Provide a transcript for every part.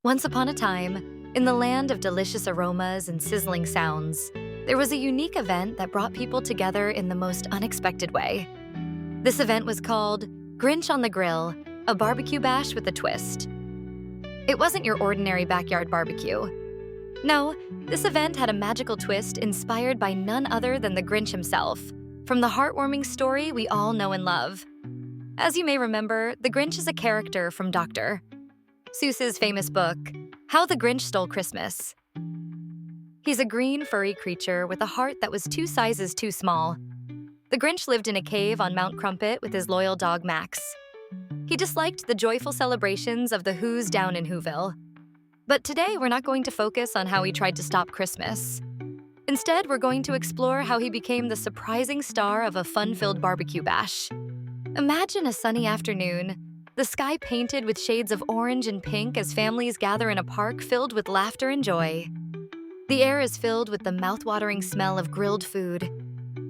Once upon a time, in the land of delicious aromas and sizzling sounds, there was a unique event that brought people together in the most unexpected way. This event was called Grinch on the Grill, a barbecue bash with a twist. It wasn't your ordinary backyard barbecue. No, this event had a magical twist inspired by none other than the Grinch himself, from the heartwarming story we all know and love. As you may remember, the Grinch is a character from Dr. Seuss's famous book, How the Grinch Stole Christmas. He's a green, furry creature with a heart that was 2 sizes too small. The Grinch lived in a cave on Mount Crumpet with his loyal dog Max. He disliked the joyful celebrations of the Who's down in Whoville. But today, we're not going to focus on how he tried to stop Christmas. Instead, we're going to explore how he became the surprising star of a fun-filled barbecue bash. Imagine a sunny afternoon, the sky painted with shades of orange and pink as families gather in a park filled with laughter and joy. The air is filled with the mouth-watering smell of grilled food.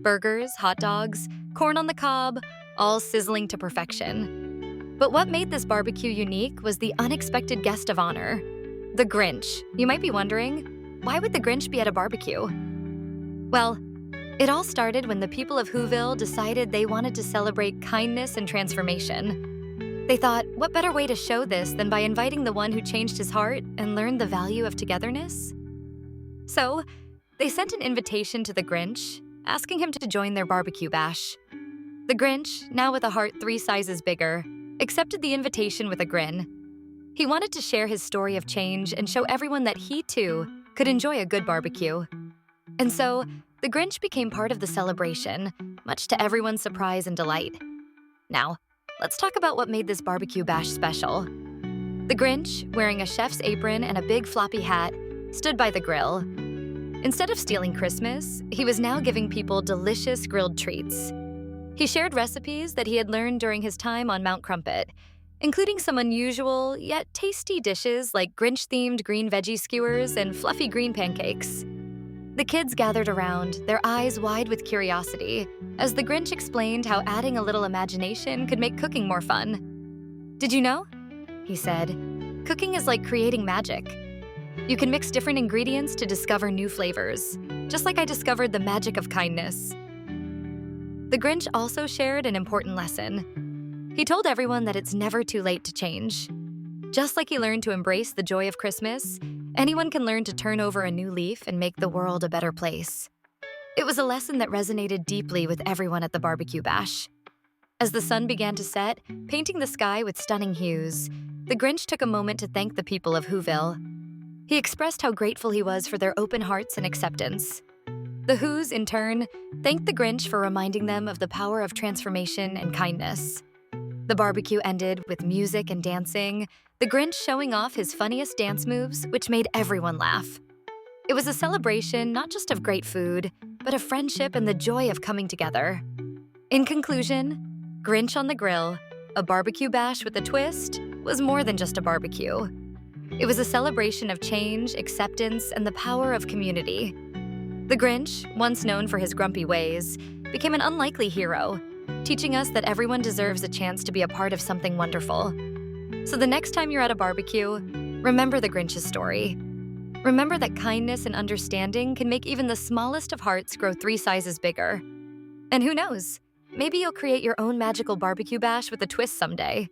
Burgers, hot dogs, corn on the cob, all sizzling to perfection. But what made this barbecue unique was the unexpected guest of honor, the Grinch. You might be wondering, why would the Grinch be at a barbecue? Well, it all started when the people of Whoville decided they wanted to celebrate kindness and transformation. They thought, what better way to show this than by inviting the one who changed his heart and learned the value of togetherness? So, they sent an invitation to the Grinch, asking him to join their barbecue bash. The Grinch, now with a heart 3 sizes bigger, accepted the invitation with a grin. He wanted to share his story of change and show everyone that he, too, could enjoy a good barbecue. And so, the Grinch became part of the celebration, much to everyone's surprise and delight. Now, let's talk about what made this barbecue bash special. The Grinch, wearing a chef's apron and a big floppy hat, stood by the grill. Instead of stealing Christmas, he was now giving people delicious grilled treats. He shared recipes that he had learned during his time on Mount Crumpet, including some unusual yet tasty dishes like Grinch-themed green veggie skewers and fluffy green pancakes. The kids gathered around, their eyes wide with curiosity, as the Grinch explained how adding a little imagination could make cooking more fun. "Did you know?" he said. "Cooking is like creating magic. You can mix different ingredients to discover new flavors, just like I discovered the magic of kindness." The Grinch also shared an important lesson. He told everyone that it's never too late to change. Just like he learned to embrace the joy of Christmas, anyone can learn to turn over a new leaf and make the world a better place. It was a lesson that resonated deeply with everyone at the barbecue bash. As the sun began to set, painting the sky with stunning hues, the Grinch took a moment to thank the people of Whoville. He expressed how grateful he was for their open hearts and acceptance. The Whos, in turn, thanked the Grinch for reminding them of the power of transformation and kindness. The barbecue ended with music and dancing, the Grinch showing off his funniest dance moves, which made everyone laugh. It was a celebration not just of great food, but of friendship and the joy of coming together. In conclusion, Grinch on the Grill, a barbecue bash with a twist, was more than just a barbecue. It was a celebration of change, acceptance, and the power of community. The Grinch, once known for his grumpy ways, became an unlikely hero, teaching us that everyone deserves a chance to be a part of something wonderful. So the next time you're at a barbecue, remember the Grinch's story. Remember that kindness and understanding can make even the smallest of hearts grow 3 sizes bigger. And who knows, maybe you'll create your own magical barbecue bash with a twist someday.